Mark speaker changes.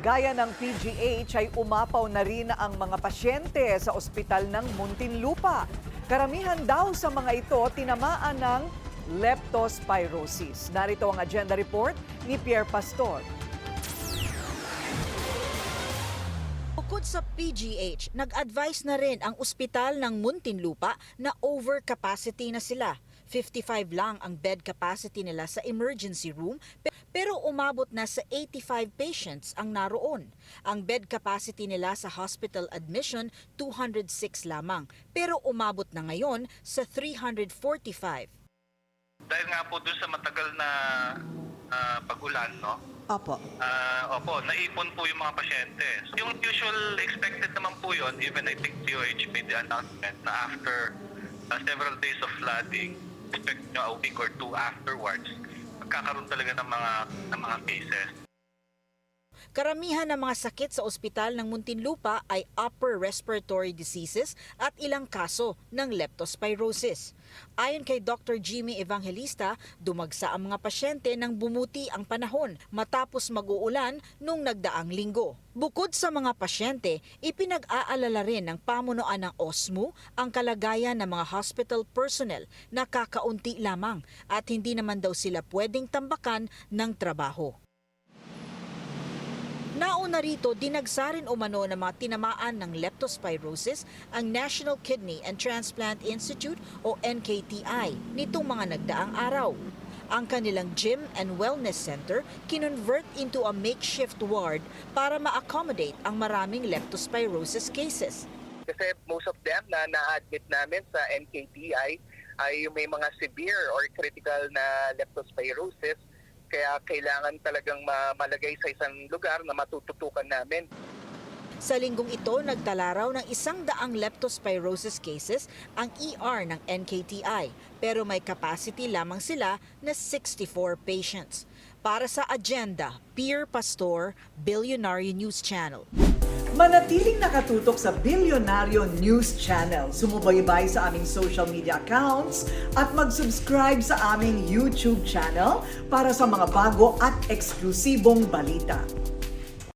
Speaker 1: Gaya ng PGH ay umapaw na rin ang mga pasyente sa ospital ng Muntinlupa. Karamihan daw sa mga ito tinamaan ng leptospirosis. Narito ang agenda report ni Pierre Pastor.
Speaker 2: Bukod sa PGH, nag-advise na rin ang ospital ng Muntinlupa na overcapacity na sila. 55 lang ang bed capacity nila sa emergency room pero umabot na sa 85 patients ang naroon. Ang bed capacity nila sa hospital admission 206 lamang pero umabot na ngayon sa 345.
Speaker 3: Dahil nga po doon sa matagal na pag-ulan, no?
Speaker 2: Opo.
Speaker 3: Opo, naipon po yung mga pasyente. Yung usual expected naman po yun, even I think DOH made the announcement na after several days of flooding, expect nyo a week or two afterwards, magkakaroon talaga ng mga cases.
Speaker 2: Karamihan ng mga sakit sa ospital ng Muntinlupa ay upper respiratory diseases at ilang kaso ng leptospirosis. Ayon kay Dr. Jimmy Evangelista, dumagsa ang mga pasyente nang bumuti ang panahon matapos mag-uulan nung nagdaang linggo. Bukod sa mga pasyente, ipinag-aalala rin ng pamunuan ng OSMU ang kalagayan ng mga hospital personnel na kakaunti lamang at hindi naman daw sila pwedeng tambakan ng trabaho. Nauna rito, dinagsarin umano ng mga tinamaan ng leptospirosis ang National Kidney and Transplant Institute o NKTI nitong mga nagdaang araw. Ang kanilang gym and wellness center kinonvert into a makeshift ward para ma-accommodate ang maraming leptospirosis cases.
Speaker 4: Kasi most of them na na-admit namin sa NKTI ay may mga severe or critical na leptospirosis. Kaya kailangan talagang malagay sa isang lugar na matututukan namin.
Speaker 2: Sa linggong ito, nagtala raw ng 100 leptospirosis cases ang ER ng NKTI, pero may capacity lamang sila na 64 patients. Para sa Agenda, Pierre Pastor, Billionaire News Channel.
Speaker 1: Manatiling nakatutok sa Billionario News Channel. Sumubaybay sa aming social media accounts at mag-subscribe sa aming YouTube channel para sa mga bago at eksklusibong balita.